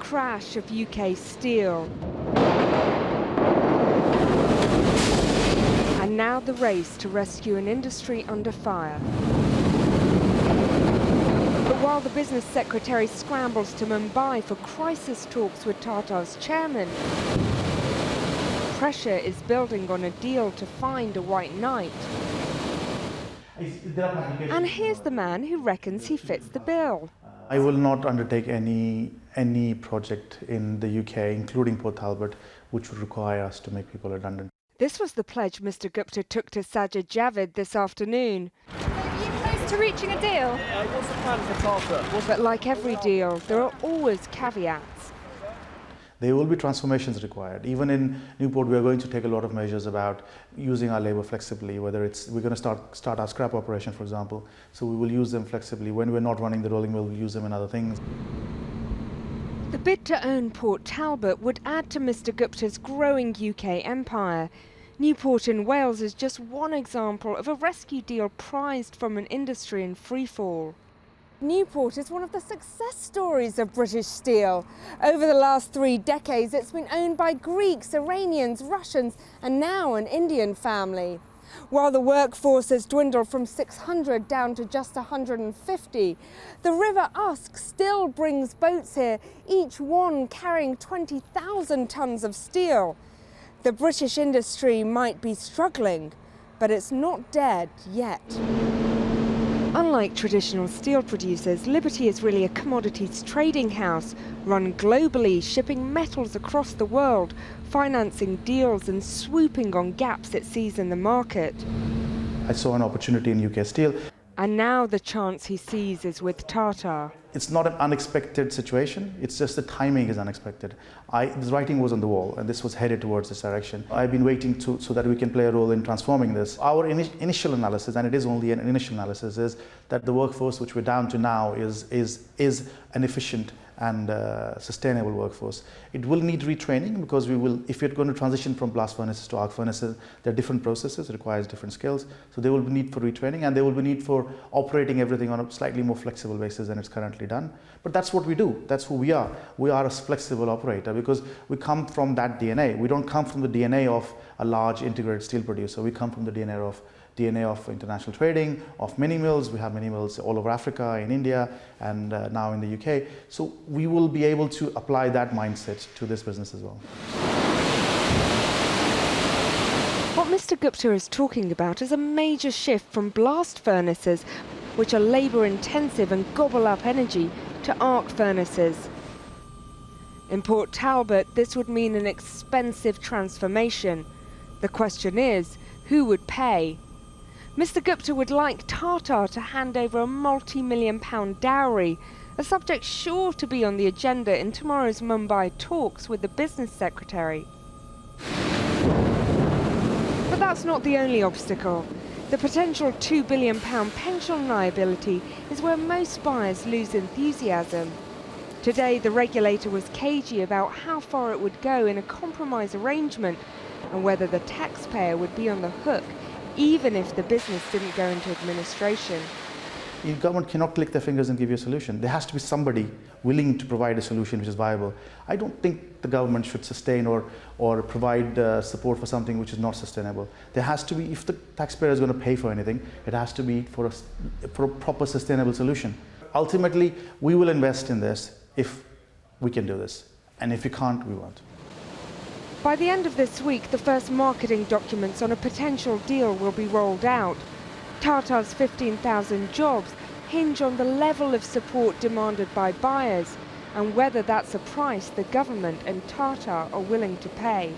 crash of UK steel. And now the race to rescue an industry under fire. But while the business secretary scrambles to Mumbai for crisis talks with Tata's chairman, pressure is building on a deal to find a white knight. And here's the man who reckons he fits the bill. I will not undertake any project in the UK, including Port Talbot, which would require us to make people redundant. This was the pledge Mr. Gupta took to Sajid Javid this afternoon. Are you close to reaching a deal? What's the plan for Tata? But like every deal, there are always caveats. There will be transformations required. Even in Newport, we are going to take a lot of measures about using our labour flexibly, whether it's, we're going to start our scrap operation, for example, so we will use them flexibly. When we're not running the rolling mill, we'll use them in other things. The bid to own Port Talbot would add to Mr. Gupta's growing UK empire. Newport in Wales is just one example of a rescue deal prized from an industry in freefall. Newport is one of the success stories of British steel. Over the last 3 decades, it's been owned by Greeks, Iranians, Russians, and now an Indian family. While the workforce has dwindled from 600 down to just 150, the River Usk still brings boats here, each one carrying 20,000 tonnes of steel. The British industry might be struggling, but it's not dead yet. Unlike traditional steel producers, Liberty is really a commodities trading house, run globally, shipping metals across the world, financing deals and swooping on gaps it sees in the market. I saw an opportunity in UK Steel. And now the chance he sees is with Tata. It's not an unexpected situation, it's just the timing is unexpected. The writing was on the wall and this was headed towards this direction. I've been waiting so that we can play a role in transforming this. Our initial analysis, and it is only an initial analysis, is that the workforce which we're down to now is an efficient and sustainable workforce. It will need retraining because if you're going to transition from blast furnaces to arc furnaces, there are different processes, it requires different skills. So there will be need for retraining and there will be need for operating everything on a slightly more flexible basis than it's currently done. But that's what we do, that's who we are. We are a flexible operator because we come from that DNA. We don't come from the DNA of a large integrated steel producer, we come from the DNA of international trading, of mini mills. We have mini mills all over Africa, in India, and now in the UK. So we will be able to apply that mindset to this business as well. What Mr. Gupta is talking about is a major shift from blast furnaces, which are labour-intensive and gobble up energy, to arc furnaces. In Port Talbot, this would mean an expensive transformation. The question is, who would pay? Mr. Gupta would like Tata to hand over a multi-million-pound dowry, a subject sure to be on the agenda in tomorrow's Mumbai talks with the business secretary. But that's not the only obstacle. The potential £2 billion pension liability is where most buyers lose enthusiasm. Today, the regulator was cagey about how far it would go in a compromise arrangement and whether the taxpayer would be on the hook even if the business didn't go into administration. The government cannot click their fingers and give you a solution. There has to be somebody willing to provide a solution which is viable. I don't think the government should sustain or provide support for something which is not sustainable. There has to be, if the taxpayer is going to pay for anything, it has to be for a proper sustainable solution. Ultimately, we will invest in this if we can do this. And if we can't, we won't. By the end of this week, the first marketing documents on a potential deal will be rolled out. Tata's 15,000 jobs hinge on the level of support demanded by buyers and whether that's a price the government and Tata are willing to pay.